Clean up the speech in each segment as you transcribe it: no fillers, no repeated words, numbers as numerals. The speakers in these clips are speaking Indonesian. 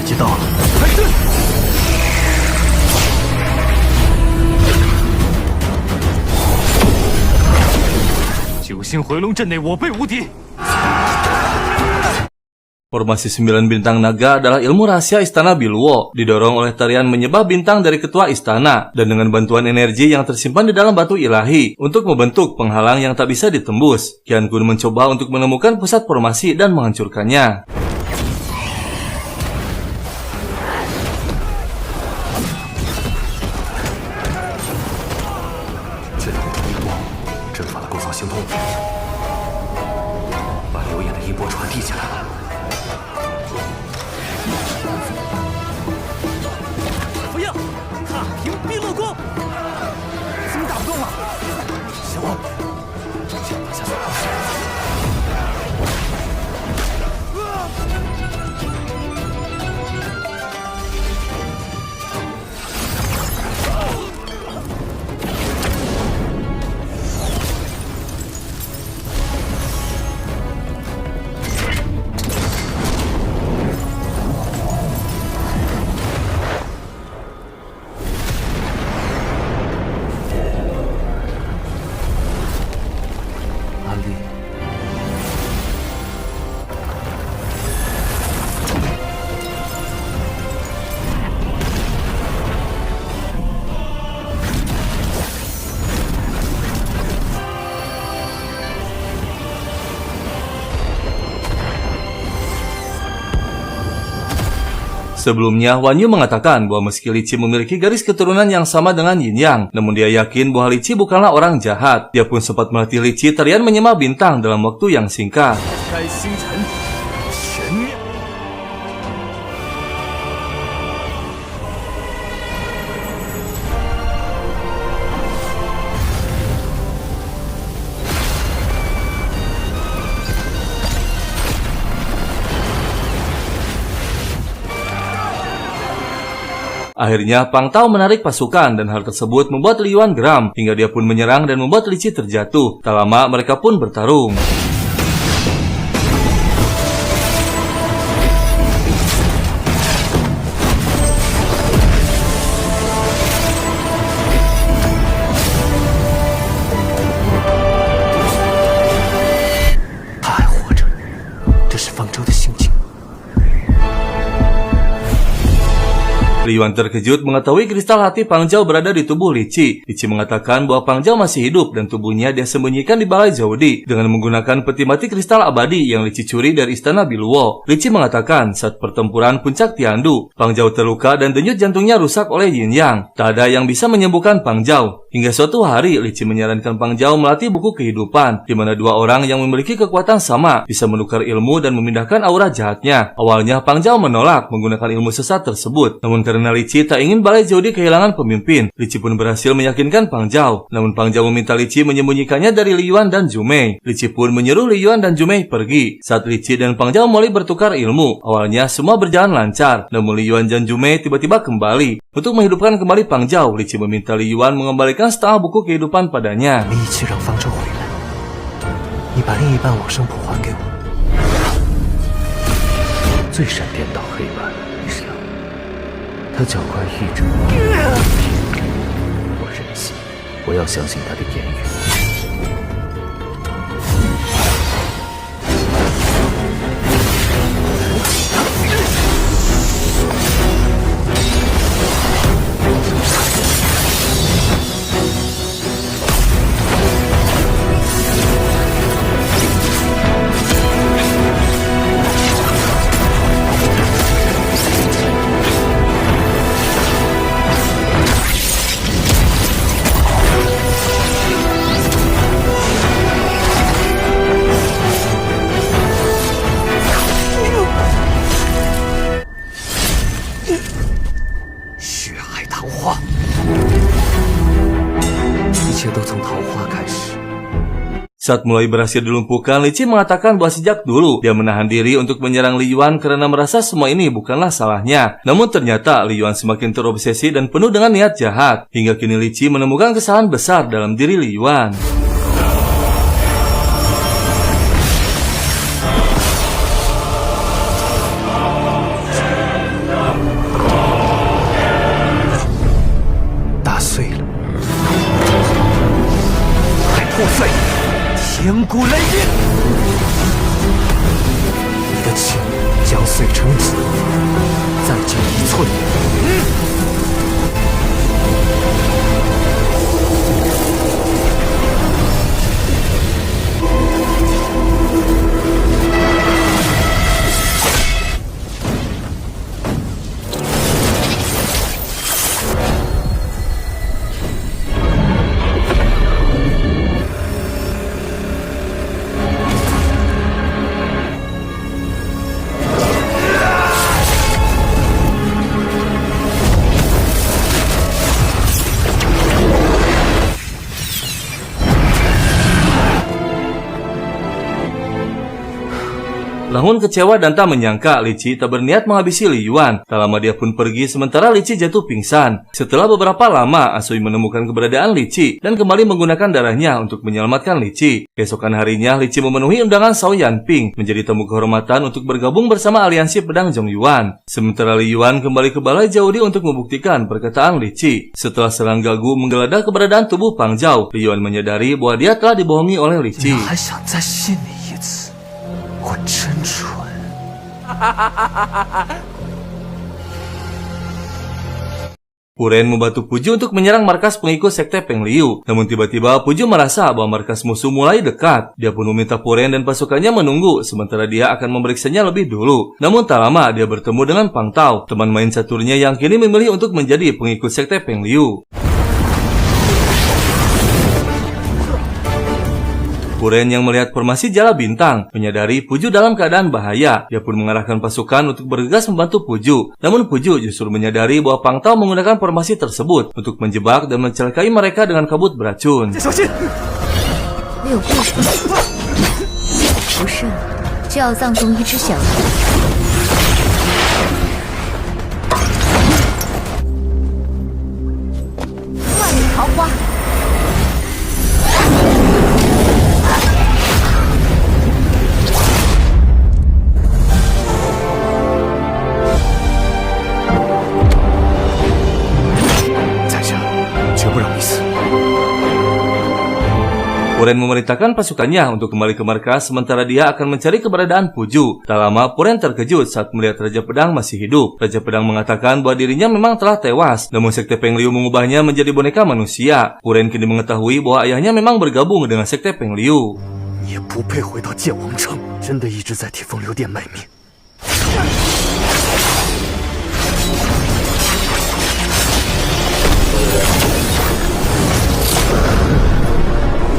机到了。九星回龙阵内我辈无敌。 Formasi 9 bintang naga adalah ilmu rahasia Istana Bilwo, didorong oleh tarian menyembah bintang dari ketua istana, dan dengan bantuan energi yang tersimpan di dalam batu ilahi, untuk membentuk penghalang yang tak bisa ditembus. Qian Kun mencoba untuk menemukan pusat formasi dan menghancurkannya. Sebelumnya, Wan Yu mengatakan bahwa meski Li Qi memiliki garis keturunan yang sama dengan Yin Yang, namun dia yakin bahwa Li Qi bukanlah orang jahat. Dia pun sempat melatih Li Qi tarian menyembah bintang dalam waktu yang singkat. Akhirnya, Pang Tao menarik pasukan dan hal tersebut membuat Li Yuan geram hingga dia pun menyerang dan membuat Li Qi terjatuh. Tak lama, mereka pun bertarung. Li Yuan terkejut mengetahui kristal hati Pang Zhao berada di tubuh Li Qi. Li Qi mengatakan bahwa Pang Zhao masih hidup dan tubuhnya dia sembunyikan di balai Zhaodi dengan menggunakan peti mati kristal abadi yang Li Qi curi dari istana Bilwo. Li Qi mengatakan saat pertempuran puncak Tiandu, Pang Zhao terluka dan denyut jantungnya rusak oleh Yin Yang. Tak ada yang bisa menyembuhkan Pang Zhao. Hingga suatu hari, Li Qi menyarankan Pang Zhao melatih buku kehidupan, di mana dua orang yang memiliki kekuatan sama bisa menukar ilmu dan memindahkan aura jahatnya. Awalnya, Pang Zhao menolak menggunakan ilmu sesat tersebut, namun karena Li Qi tak ingin balai Zhaodi kehilangan pemimpin, Li Qi pun berhasil meyakinkan Pang Zhao. Namun Pang Zhao meminta Li Qi menyembunyikannya dari Li Yuan dan Zhu Mei. Li Qi pun menyuruh Li Yuan dan Zhu Mei pergi. Saat Li Qi dan Pang Zhao mulai bertukar ilmu, awalnya semua berjalan lancar, namun Li Yuan dan Zhu Mei tiba-tiba kembali. Untuk menghidupkan kembali Pang Zhao, Li Qi meminta Li Yuan mengembalikan setengah buku kehidupan padanya. Saat mulai berhasil dilumpuhkan, Li Qi mengatakan bahwa sejak dulu dia menahan diri untuk menyerang Li Yuan karena merasa semua ini bukanlah salahnya. Namun ternyata Li Yuan semakin terobsesi dan penuh dengan niat jahat. Hingga kini Li Qi menemukan kesalahan besar dalam diri Li Yuan. terbangun kecewa dan tak menyangka Li Qi tak berniat menghabisi Li Yuan. Tak lama dia pun pergi sementara Li Qi jatuh pingsan. Setelah beberapa lama, Asui menemukan keberadaan Li Qi dan kembali menggunakan darahnya untuk menyelamatkan Li Qi. Keesokan harinya, Li Qi memenuhi undangan Shao Yanping menjadi tamu kehormatan untuk bergabung bersama aliansi pedang Zhongyuan. Sementara Li Yuan kembali ke balai Jiaodi untuk membuktikan perkataan Li Qi. Setelah serang gagu menggeledah keberadaan tubuh Pang Zhao, Li Yuan menyadari bahwa dia telah dibohongi oleh Li Qi. Puren membantu Puju untuk menyerang markas pengikut sekte Peng Liu. Namun tiba-tiba Puju merasa bahwa markas musuh mulai dekat. Dia pun meminta Puren dan pasukannya menunggu, sementara dia akan memeriksanya lebih dulu. Namun tak lama dia bertemu dengan Pang Tao, teman main caturnya yang kini memilih untuk menjadi pengikut sekte Peng Liu. Puren yang melihat formasi Jala Bintang menyadari Puju dalam keadaan bahaya. Dia pun mengarahkan pasukan untuk bergegas membantu Puju. Namun Puju justru menyadari bahwa Pang Tao menggunakan formasi tersebut untuk menjebak dan mencelakai mereka dengan kabut beracun. Puren memerintahkan pasukannya untuk kembali ke markas sementara dia akan mencari keberadaan Puju. Tak lama Puren terkejut saat melihat Raja Pedang masih hidup. Raja Pedang mengatakan bahwa dirinya memang telah tewas, namun sekte Peng Liu mengubahnya menjadi boneka manusia. Puren kini mengetahui bahwa ayahnya memang bergabung dengan sekte Peng Liu.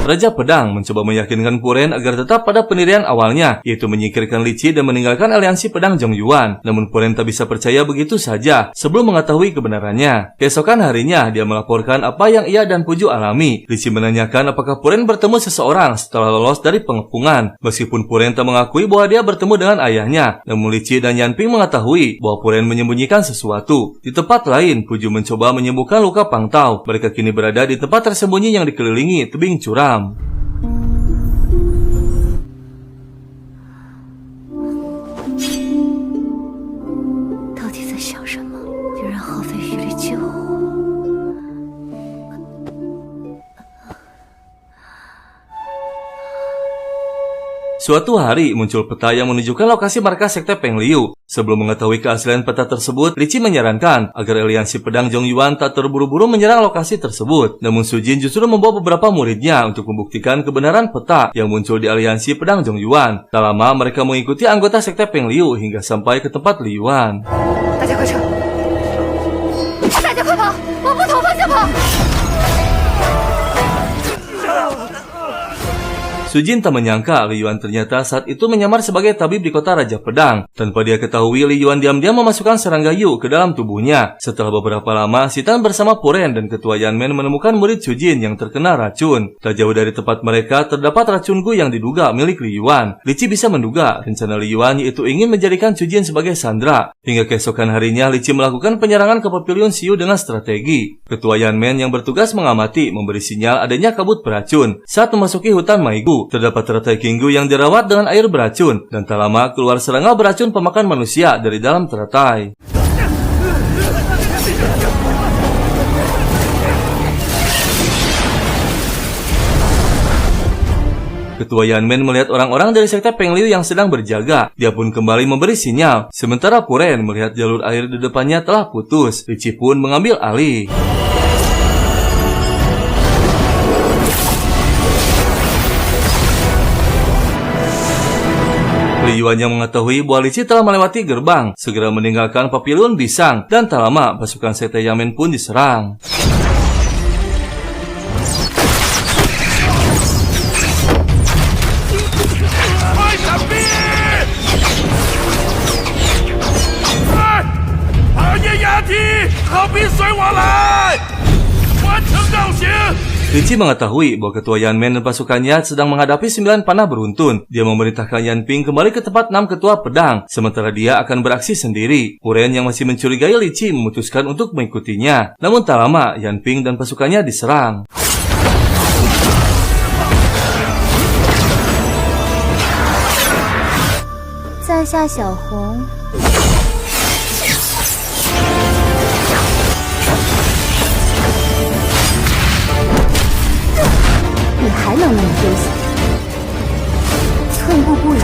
Raja Pedang mencoba meyakinkan Puren agar tetap pada pendirian awalnya, yaitu menyingkirkan Li Qi dan meninggalkan aliansi pedang Zhongyuan. Namun Puren tak bisa percaya begitu saja sebelum mengetahui kebenarannya. Keesokan harinya, dia melaporkan apa yang ia dan Puju alami. Li Qi menanyakan apakah Puren bertemu seseorang setelah lolos dari pengepungan. Meskipun Puren tak mengakui bahwa dia bertemu dengan ayahnya, namun Li Qi dan Yanping mengetahui bahwa Puren menyembunyikan sesuatu. Di tempat lain, Puju mencoba menyembuhkan luka Pang Tao. Mereka kini berada di tempat tersembunyi yang dikelilingi tebing curam. Suatu hari muncul peta yang menunjukkan lokasi markas sekte Peng Liu. Sebelum mengetahui keaslian peta tersebut, Li Qi menyarankan agar aliansi pedang Zhongyuan tak terburu-buru menyerang lokasi tersebut. Namun Su Jin justru membawa beberapa muridnya untuk membuktikan kebenaran peta yang muncul di aliansi pedang Zhongyuan. Tak lama mereka mengikuti anggota sekte Peng Liu hingga sampai ke tempat Li Yuan. Su Jin tak menyangka Li Yuan ternyata saat itu menyamar sebagai tabib di kota Raja Pedang. Tanpa dia ketahui, Li Yuan diam-diam memasukkan serangga Yu ke dalam tubuhnya. Setelah beberapa lama, Si Tan bersama Puren dan Ketua Yanmen menemukan murid Su Jin yang terkena racun. Tak jauh dari tempat mereka terdapat racun Gu yang diduga milik Li Yuan. Li Qi bisa menduga rencana Li Yuan yaitu ingin menjadikan Su Jin sebagai sandera. Hingga keesokan harinya, Li Qi melakukan penyerangan ke Pavilion Xiu dengan strategi. Ketua Yanmen yang bertugas mengamati memberi sinyal adanya kabut beracun. Saat memasuki hutan Maigu, terdapat teratai Kinggu yang dirawat dengan air beracun, dan tak lama keluar serangga beracun pemakan manusia dari dalam teratai. Ketua Yanmen melihat orang-orang dari sekte Peng Liu yang sedang berjaga. Dia pun kembali memberi sinyal. Sementara Puren melihat jalur air di depannya telah putus. Li Qi pun mengambil alih. Li Yuan yang mengetahui bahwa Li Qi telah melewati gerbang, segera meninggalkan Pavilion Bisang, dan tak lama pasukan sekte Yanmen pun diserang. Li Qi mengetahui bahwa ketua Yan Men dan pasukannya sedang menghadapi 9 panah beruntun. Dia memerintahkan Yan Ping kembali ke tempat 6 ketua pedang, sementara dia akan beraksi sendiri. Puren yang masih mencurigai Li Qi memutuskan untuk mengikutinya. Namun tak lama, Yan Ping dan pasukannya diserang. 在下小红。你还能那么丢小？寸步不离。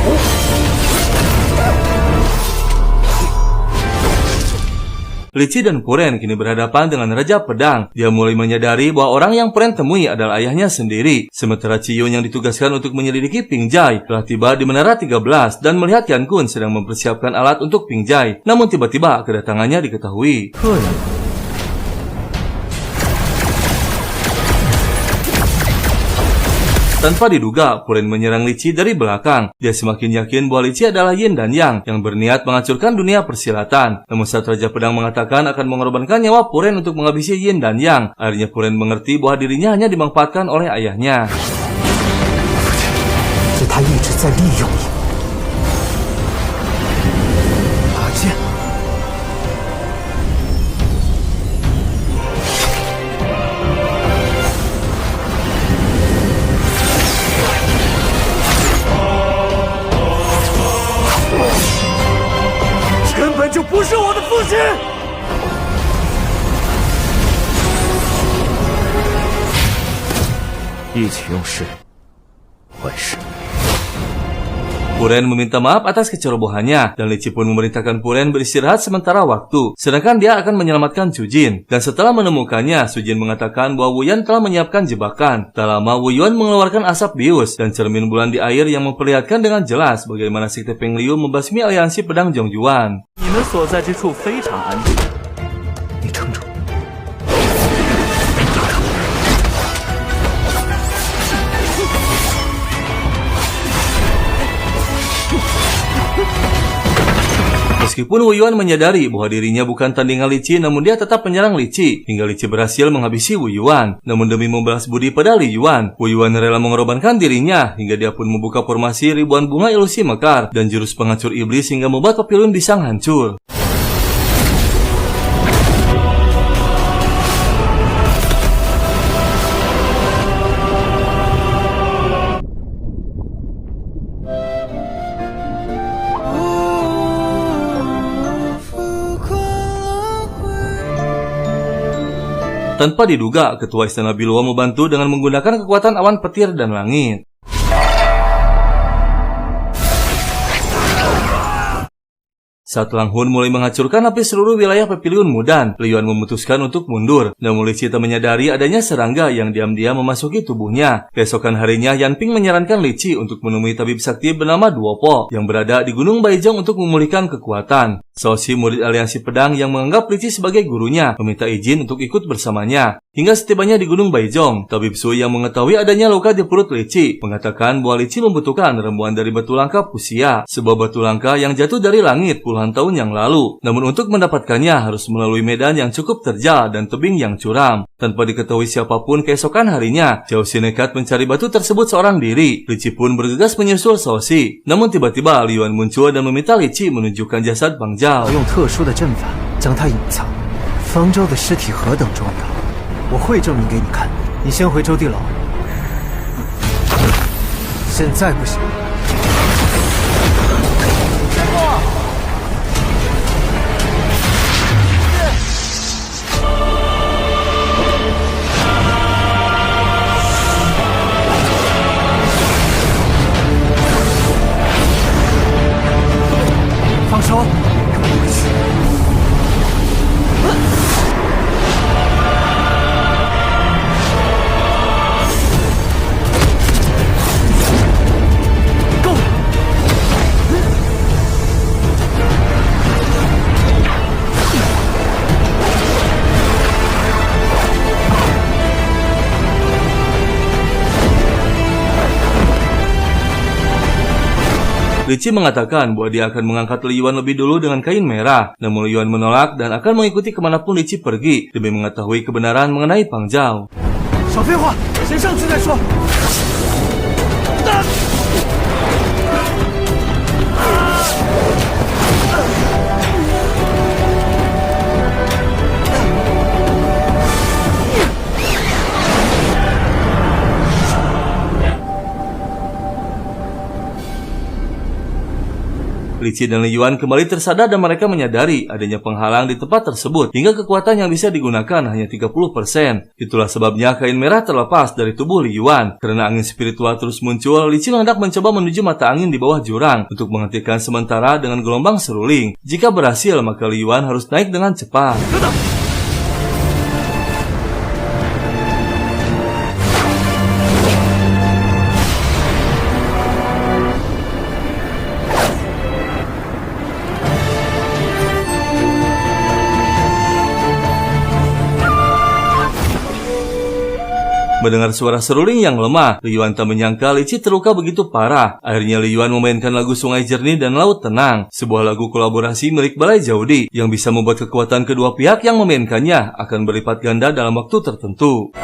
Li Qi dan Puren kini berhadapan dengan Raja Pedang. Dia mulai menyadari bahwa orang yang Puren temui adalah ayahnya sendiri. Sementara Qiyun yang ditugaskan untuk menyelidiki Pingjai telah tiba di Menara 13 dan melihat Yan Kun sedang mempersiapkan alat untuk Pingjai. Namun tiba-tiba kedatangannya diketahui. Tanpa diduga, Puren menyerang Li Qi dari belakang. Dia semakin yakin bahwa Li Qi adalah Yin dan Yang yang berniat menghancurkan dunia persilatan. Namun saat Raja Pedang mengatakan akan mengorbankan nyawa Puren untuk menghabisi Yin dan Yang, akhirnya Puren mengerti bahwa dirinya hanya dimanfaatkan oleh ayahnya. 就不是我的父亲。一起用事，坏事。 Puren meminta maaf atas kecerobohannya, dan Li Qi pun memerintahkan Puren beristirahat sementara waktu, sedangkan dia akan menyelamatkan Su Jin. Dan setelah menemukannya, Su Jin mengatakan bahwa Wu Yan telah menyiapkan jebakan. Tak lama, Wu Yuan mengeluarkan asap bius dan cermin bulan di air yang memperlihatkan dengan jelas bagaimana Sekte Peng Liu membasmi aliansi pedang Zhongyuan. 你们所在之处非常安全，你撑住。 Meskipun Wu Yuan menyadari bahwa dirinya bukan tandingan Li Qi, namun dia tetap menyerang Li Qi hingga Li Qi berhasil menghabisi Wu Yuan. Namun demi membalas budi pada Li Yuan, Wu Yuan rela mengorbankan dirinya hingga dia pun membuka formasi ribuan bunga ilusi mekar dan jurus penghancur iblis hingga membuat Papillon Bisang hancur. Tanpa diduga, ketua Istana Bilua membantu dengan menggunakan kekuatan awan petir dan langit. Saat Lang Hun mulai menghancurkan hampir seluruh wilayah Papillon Mudan, Li Yuan memutuskan untuk mundur. Namun Li Qi tak menyadari adanya serangga yang diam-diam memasuki tubuhnya. Keesokan harinya, Yan Ping menyarankan Li Qi untuk menemui tabib sakti bernama Duopo yang berada di Gunung Baizhong untuk memulihkan kekuatan. Shaoxi, murid aliansi pedang yang menganggap Li Qi sebagai gurunya, meminta izin untuk ikut bersamanya. Hingga setibanya di Gunung Baizhong, tabib Sui yang mengetahui adanya luka di perut Li Qi mengatakan bahwa Li Qi membutuhkan ramuan dari batu langka Puxia, sebuah batu langka yang jatuh dari langit puluhan tahun yang lalu. Namun untuk mendapatkannya harus melalui medan yang cukup terjal dan tebing yang curam. Tanpa diketahui siapapun, keesokan harinya, Shaoxi nekat mencari batu tersebut seorang diri. Li Qi pun bergegas menyusul Shaoxi. Namun tiba-tiba Li Yuan muncul dan meminta Li Qi menunjukkan jasad Bang Zhao. 用特殊的阵法将他隐藏。方舟的尸体何等重要，我会证明给你看。你先回周地牢。现在不行。 放手！ Li Qi mengatakan bahwa dia akan mengangkat Li Yuan lebih dulu dengan kain merah. Namun Li Yuan menolak dan akan mengikuti kemanapun Li Qi pergi demi mengetahui kebenaran mengenai Pang Zhao. 少废话，先上去再说。Li Qi dan Li Yuan kembali tersadar dan mereka menyadari adanya penghalang di tempat tersebut hingga kekuatan yang bisa digunakan hanya 30%. Itulah sebabnya kain merah terlepas dari tubuh Li Yuan. Karena angin spiritual terus muncul, Li Qi hendak mencoba menuju mata angin di bawah jurang untuk menghentikan sementara dengan gelombang seruling. Jika berhasil, maka Li Yuan harus naik dengan cepat. Mendengar suara seruling yang lemah, Li Yuan tak menyangka Li Qi terluka begitu parah. Akhirnya Li Yuan memainkan lagu Sungai Jernih dan Laut Tenang, sebuah lagu kolaborasi milik Balai Jiaodi yang bisa membuat kekuatan kedua pihak yang memainkannya akan berlipat ganda dalam waktu tertentu.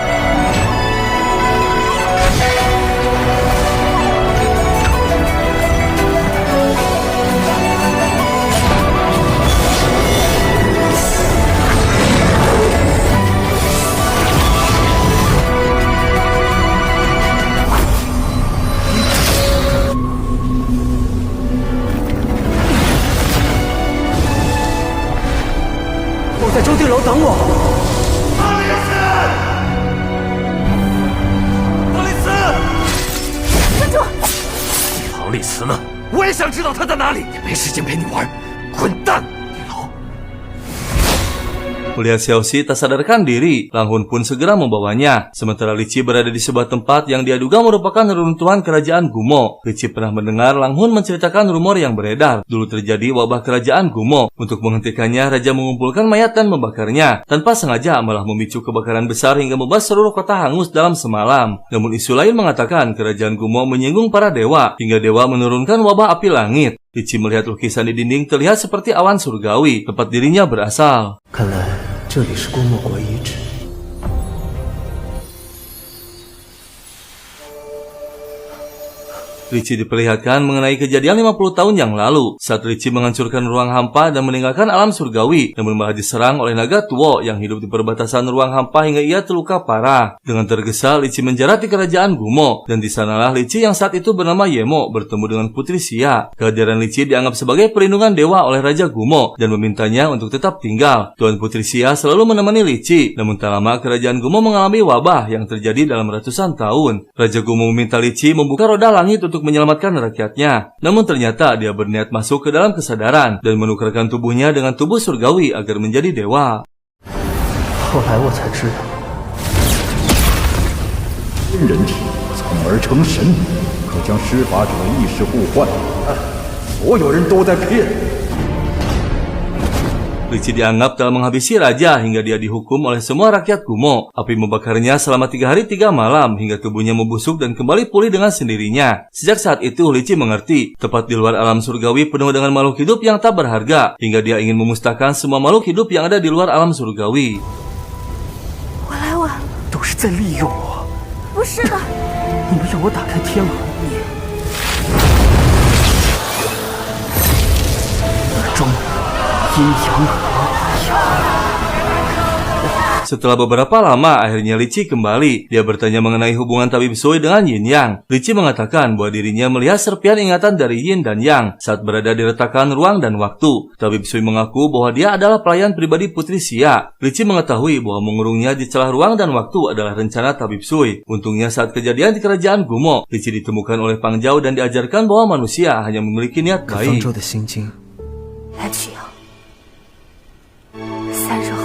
Melihat Xiaoxi tak sadarkan diri, Lang Hun pun segera membawanya. Sementara Li Qi berada di sebuah tempat yang dia duga merupakan reruntuhan kerajaan Gumo. Li Qi pernah mendengar Lang Hun menceritakan rumor yang beredar. Dulu terjadi wabah kerajaan Gumo. Untuk menghentikannya, raja mengumpulkan mayat dan membakarnya. Tanpa sengaja malah memicu kebakaran besar hingga membuat seluruh kota hangus dalam semalam. Namun isu lain mengatakan kerajaan Gumo menyinggung para dewa hingga dewa menurunkan wabah api langit. Li Qi melihat lukisan di dinding terlihat seperti awan surgawi, tempat dirinya berasal. 看来这里是郭沫国遗址。 Li Qi diperlihatkan mengenai kejadian 50 tahun yang lalu saat Li Qi menghancurkan ruang hampa dan meninggalkan alam surgawi, namun malah diserang oleh naga tua yang hidup di perbatasan ruang hampa hingga ia terluka parah. Dengan tergesa, Li Qi menjerat di kerajaan Gumo, dan di sanalah Li Qi yang saat itu bernama Yemo bertemu dengan Putri Xia. Kehadiran Li Qi dianggap sebagai perlindungan dewa oleh Raja Gumo dan memintanya untuk tetap tinggal. Tuan Putri Xia selalu menemani Li Qi, namun tak lama kerajaan Gumo mengalami wabah yang terjadi dalam ratusan tahun. Raja Gumo meminta Li Qi membuka roda langit untuk menyelamatkan rakyatnya. Namun ternyata dia berniat masuk ke dalam kesadaran dan menukarkan tubuhnya dengan tubuh surgawi agar menjadi dewa. 后来我才知道，人体从而成神，可将施法者意识互换。所有人都在骗。 Li Qi dianggap telah menghabisi raja hingga dia dihukum oleh semua rakyat Gumo. Api membakarnya selama 3 hari 3 malam hingga tubuhnya membusuk dan kembali pulih dengan sendirinya. Sejak saat itu Li Qi mengerti, tepat di luar alam surgawi penuh dengan makhluk hidup yang tak berharga, hingga dia ingin memusnahkan semua makhluk hidup yang ada di luar alam surgawi. 我来晚了。都是在利用我。不是的，你们让我打开天河，中阴阳合。 Setelah beberapa lama, akhirnya Li Qi kembali. Dia bertanya mengenai hubungan Tabib Sui dengan Yin Yang. Li Qi mengatakan bahwa dirinya melihat serpian ingatan dari Yin dan Yang saat berada di retakan ruang dan waktu. Tabib Sui mengaku bahwa dia adalah pelayan pribadi Putri Xia. Li Qi mengetahui bahwa mengurungnya di celah ruang dan waktu adalah rencana Tabib Sui. Untungnya saat kejadian di kerajaan Gumo, Li Qi ditemukan oleh Pang Zhao dan diajarkan bahwa manusia hanya memiliki niat baik. 方舟的心经，来取药。3日后。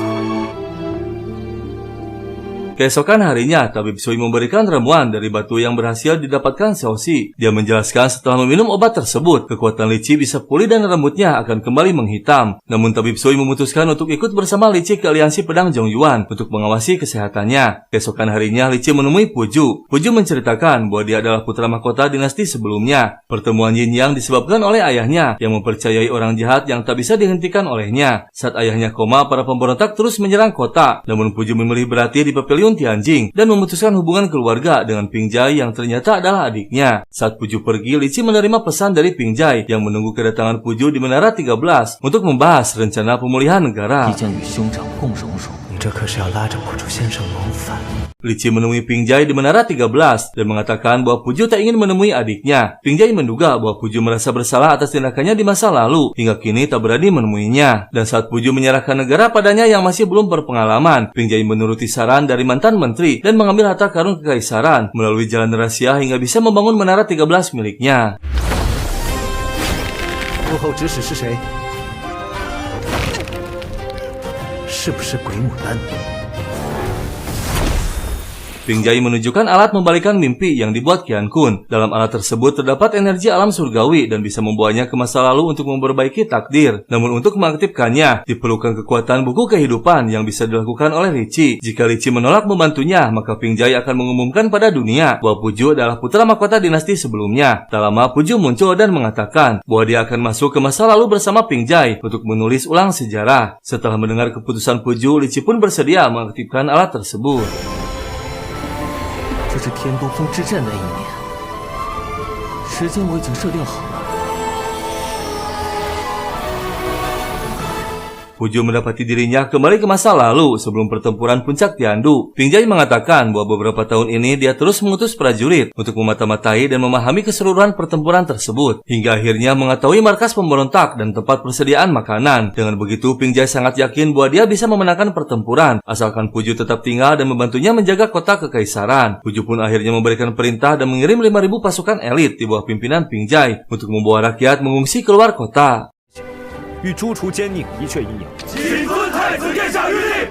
Keesokan harinya, Tabib Sui memberikan ramuan dari batu yang berhasil didapatkan Xiaoxi. Dia menjelaskan setelah meminum obat tersebut, kekuatan Li Qi bisa pulih dan rambutnya akan kembali menghitam. Namun Tabib Sui memutuskan untuk ikut bersama Li Qi ke aliansi pedang Zhongyuan untuk mengawasi kesehatannya. Keesokan harinya, Li Qi menemui Puju. Puju menceritakan bahwa dia adalah putra mahkota dinasti sebelumnya. Pertemuan Yin Yang disebabkan oleh ayahnya yang mempercayai orang jahat yang tak bisa dihentikan olehnya. Saat ayahnya koma, para pemberontak terus menyerang kota. Namun Puju memilih berhati di pavilion Yun Tianjing dan memutuskan hubungan keluarga dengan Ping Jai yang ternyata adalah adiknya. Saat Puju pergi, Li Qi menerima pesan dari Ping Jai yang menunggu kedatangan Puju di Menara 13 untuk membahas rencana pemulihan negara. 将与兄长共荣荣。 你这可是要拉着普竹先生谋反。 Li Qi menemui Ping Jai di Menara 13 dan mengatakan bahwa Puju tak ingin menemui adiknya. Ping Jai menduga bahwa Puju merasa bersalah atas tindakannya di masa lalu hingga kini tak berani menemuinya. Dan saat Puju menyerahkan negara padanya yang masih belum berpengalaman, Ping Jai menuruti saran dari mantan menteri dan mengambil harta karun kekaisaran melalui jalan rahasia hingga bisa membangun Menara 13 miliknya. 幕后指使是谁？是不是鬼牡丹？ Ping Jai menunjukkan alat membalikan mimpi yang dibuat Qian Kun. Dalam alat tersebut terdapat energi alam surgawi dan bisa membawanya ke masa lalu untuk memperbaiki takdir. Namun untuk mengaktifkannya, diperlukan kekuatan buku kehidupan yang bisa dilakukan oleh Li Qi. Jika Li Qi menolak membantunya, maka Ping Jai akan mengumumkan pada dunia bahwa Puju adalah putra mahkota dinasti sebelumnya. Tak lama Puju muncul dan mengatakan bahwa dia akan masuk ke masa lalu bersama Ping Jai untuk menulis ulang sejarah. Setelah mendengar keputusan Puju, Li Qi pun bersedia mengaktifkan alat tersebut. 这是天东风之战那一年，时间我已经设定好了。 Puju mendapati dirinya kembali ke masa lalu sebelum pertempuran puncak Tiandu. Ping Jai mengatakan bahwa beberapa tahun ini dia terus mengutus prajurit untuk memata-matai dan memahami keseluruhan pertempuran tersebut, hingga akhirnya mengetahui markas pemberontak dan tempat persediaan makanan. Dengan begitu, Ping Jai sangat yakin bahwa dia bisa memenangkan pertempuran asalkan Puju tetap tinggal dan membantunya menjaga kota kekaisaran. Puju pun akhirnya memberikan perintah dan mengirim 5.000 pasukan elit di bawah pimpinan Ping Jai untuk membawa rakyat mengungsi keluar kota. 与诸厨奸佞一阙阴阳。谨遵太子殿下谕令。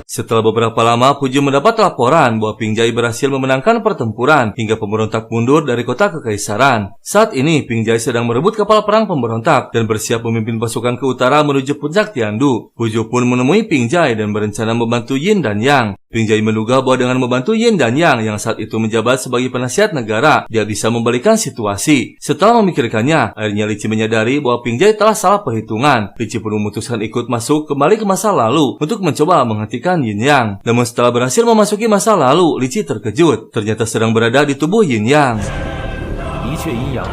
Setelah beberapa lama, Puju mendapat laporan bahwa Ping Jai berhasil memenangkan pertempuran hingga pemberontak mundur dari kota kekaisaran. Saat ini, Ping Jai sedang merebut kapal perang pemberontak dan bersiap memimpin pasukan ke utara menuju puncak Tiandu. Puju pun menemui Ping Jai dan berencana membantu Yin dan Yang. Ping Jai menduga bahwa dengan membantu Yin dan Yang yang saat itu menjabat sebagai penasihat negara, dia bisa membalikan situasi. Setelah memikirkannya, akhirnya Li Qi menyadari bahwa Ping Jai telah salah perhitungan. Li Qi pun memutuskan ikut masuk kembali ke masa lalu untuk mencoba menghentikan Yin Yang. Namun setelah berhasil memasuki masa lalu, Li Qi terkejut. Ternyata sedang berada di tubuh Yin Yang. 一阙阴阳